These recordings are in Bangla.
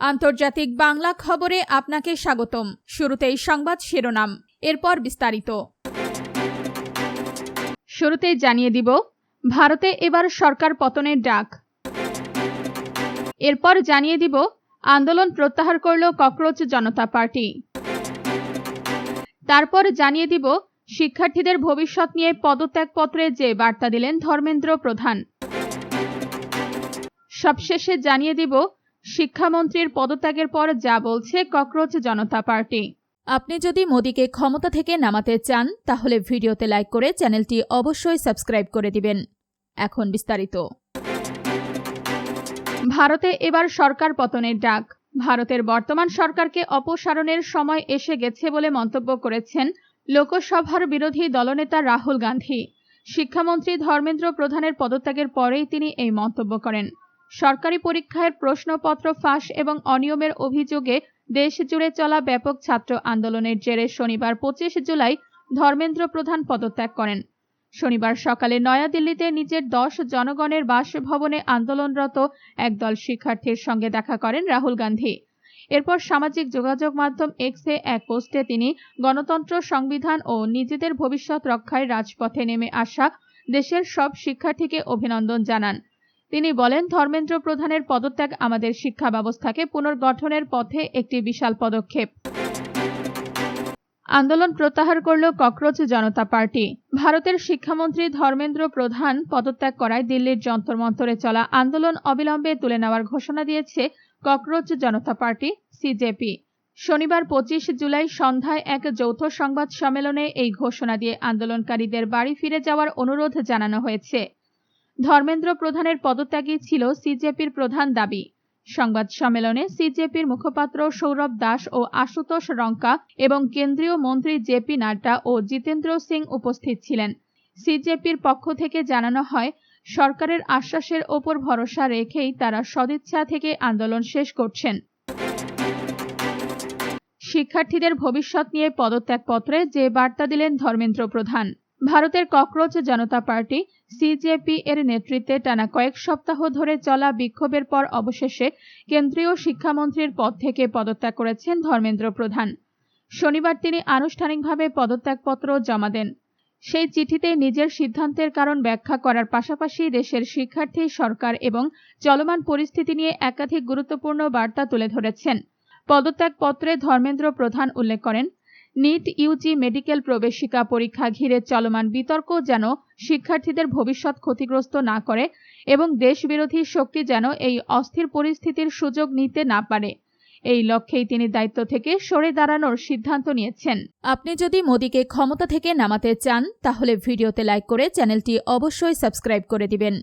আন্তর্জাতিক বাংলা খবরে আপনাকে স্বাগতম। শুরুতেই সংবাদ শিরোনাম, এরপর বিস্তারিত। শুরুতেই জানিয়ে দিব, ভারতে এবার সরকার পতনের ডাক। এরপর জানিয়ে দিব, আন্দোলন প্রত্যাহার করল ককরোচ জনতা পার্টি। তারপর জানিয়ে দিব, শিক্ষার্থীদের ভবিষ্যৎ নিয়ে পদত্যাগপত্রে যে বার্তা দিলেন ধর্মেন্দ্র প্রধান। সবশেষে জানিয়ে দিব, শিক্ষামন্ত্রীর পদত্যাগের পর যা বলছে ককরোচ জনতা পার্টি। আপনি যদি মোদিকে ক্ষমতা থেকে নামাতে চান তাহলে ভিডিওতে লাইক করে চ্যানেলটি অবশ্যই সাবস্ক্রাইব করে দিবেন। এখন বিস্তারিত। ভারতে এবার সরকার পতনের ডাক। ভারতের বর্তমান সরকারকে অপসারণের সময় এসে গেছে বলে মন্তব্য করেছেন লোকসভার বিরোধী দলনেতা রাহুল গান্ধী। শিক্ষামন্ত্রী ধর্মেন্দ্র প্রধানের পদত্যাগের পরেই তিনি এই মন্তব্য করেন। সরকারি পরীক্ষায় প্রশ্নপত্র ফাঁস এবং অনিয়মের অভিযোগে দেশ জুড়ে চলা ব্যাপক ছাত্র আন্দোলনের জেরে শনিবার 25 জুলাই ধর্মেন্দ্র প্রধান পদত্যাগ করেন। শনিবার সকালে নয়াদিল্লিতে নিজের 10 জনগণের বাসভবনে আন্দোলনরত একদল শিক্ষার্থীর সঙ্গে দেখা করেন রাহুল গান্ধী। এরপর সামাজিক যোগাযোগ মাধ্যম এক্সে এক পোস্টে তিনি গণতন্ত্র, সংবিধান ও নিজেদের ভবিষ্যৎ রক্ষায় রাজপথে নেমে আসা দেশের সব শিক্ষার্থীকে অভিনন্দন জানান। তিনি বলেন, ধর্মেন্দ্র প্রধানের পদত্যাগ আমাদের শিক্ষা ব্যবস্থাকে পুনর্গঠনের পথে একটি বিশাল পদক্ষেপ। আন্দোলন প্রত্যাহার করল ককরোচ জনতা পার্টি। ভারতের শিক্ষামন্ত্রী ধর্মেন্দ্র প্রধান পদত্যাগ করায় দিল্লির যন্তর মন্তরে চলা আন্দোলন অবিলম্বে তুলে নেওয়ার ঘোষণা দিয়েছে ককরোচ জনতা পার্টি সিজেপি। শনিবার 25 জুলাই সন্ধ্যায় এক যৌথ সংবাদ সম্মেলনে এই ঘোষণা দিয়ে আন্দোলনকারীদের বাড়ি ফিরে যাওয়ার অনুরোধ জানানো হয়েছে। ধর্মেন্দ্র প্রধানের পদত্যাগই ছিল সিজেপির প্রধান দাবি। সংবাদ সম্মেলনে সিজেপির মুখপাত্র সৌরভ দাস ও আশুতোষ রঙ্কা এবং কেন্দ্রীয় মন্ত্রী জেপি নাড্ডা ও জিতেন্দ্র সিং উপস্থিত ছিলেন। সিজেপির পক্ষ থেকে জানানো হয়, সরকারের আশ্বাসের ওপর ভরসা রেখেই তারা সদিচ্ছা থেকে আন্দোলন শেষ করছেন। শিক্ষার্থীদের ভবিষ্যৎ নিয়ে পদত্যাগপত্রে যে বার্তা দিলেন ধর্মেন্দ্র প্রধান। ভারতের ককরোচ জনতা পার্টি সিজেপি এর নেতৃত্বে টানা কয়েক সপ্তাহ ধরে চলা বিক্ষোভের পর অবশেষে কেন্দ্রীয় শিক্ষামন্ত্রীর পদ থেকে পদত্যাগ করেছেন ধর্মেন্দ্র প্রধান। শনিবার তিনি আনুষ্ঠানিকভাবে পদত্যাগপত্র জমা দেন। সেই চিঠিতে নিজের সিদ্ধান্তের কারণ ব্যাখ্যা করার পাশাপাশি দেশের শিক্ষার্থী, সরকার এবং চলমান পরিস্থিতি নিয়ে একাধিক গুরুত্বপূর্ণ বার্তা তুলে ধরেছেন। পদত্যাগপত্রে ধর্মেন্দ্র প্রধান উল্লেখ করেন, নিট ইউজি মেডিকেল প্রবেশিকা পরীক্ষা ঘিরে চলমান বিতর্ক যেন শিক্ষার্থীদের ভবিষ্যৎ ক্ষতিগ্রস্ত না করে এবং দেশবিরোধী শক্তি যেন এই অস্থির পরিস্থিতির সুযোগ নিতে না পারে। এই লক্ষ্যেই তিনি দায়িত্ব থেকে সরে দাঁড়ানোর সিদ্ধান্ত নিয়েছেন। আপনি যদি মোদিকে ক্ষমতা থেকে নামাতে চান তাহলে ভিডিওতে লাইক করে চ্যানেলটি অবশ্যই সাবস্ক্রাইব করে দিবেন।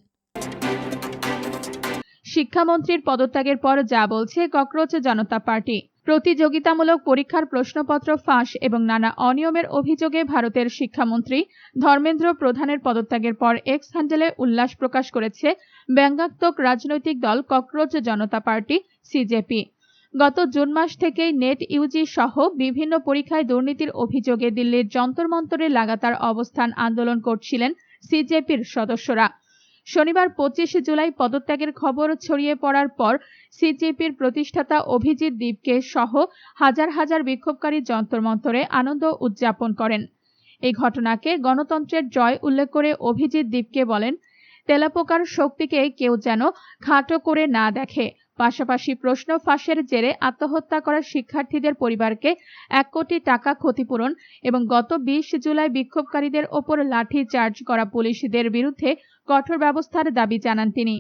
শিক্ষামন্ত্রীর পদত্যাগের পর যা বলছে ককরোচ জনতা পার্টি। প্রতিযোগিতামূলক পরীক্ষার প্রশ্নপত্র ফাঁস এবং নানা অনিয়মের অভিযোগে ভারতের শিক্ষামন্ত্রী ধর্মেন্দ্র প্রধানের পদত্যাগের পর এক্স হ্যান্ডেলে উল্লাস প্রকাশ করেছে ব্যঙ্গাত্মক রাজনৈতিক দল ককরোচ জনতা পার্টি সিজেপি। গত জুন মাস থেকেই নেট ইউজি সহ বিভিন্ন পরীক্ষায় দুর্নীতির অভিযোগে দিল্লির যন্তর মন্তরে লাগাতার অবস্থান আন্দোলন করছিলেন সিজেপির সদস্যরা। শনিবার 25 জুলাই পদত্যাগের খবর ছড়িয়ে পড়ার পর সিজেপির প্রতিষ্ঠাতা অভিজিৎ দীপকে সহ হাজার হাজার বিক্ষোভকারী যন্তর মন্তরে আনন্দ উদযাপন করেন। এই ঘটনাকে গণতন্ত্রের জয় উল্লেখ করে অভিজিৎ দীপকে বলেন, তেলাপোকার শক্তিকে কেউ যেন খাটো করে না দেখে। পাশাপাশি প্রশ্ন ফাঁসের জেরে আত্মহত্যা করা শিক্ষার্থীদের পরিবারকে 1 কোটি টাকা ক্ষতিপূরণ এবং গত 20 জুলাই বিক্ষোভকারীদের ওপর লাঠি চার্জ করা পুলিশদের বিরুদ্ধে কঠোর ব্যবস্থার দাবি জানান তিনি।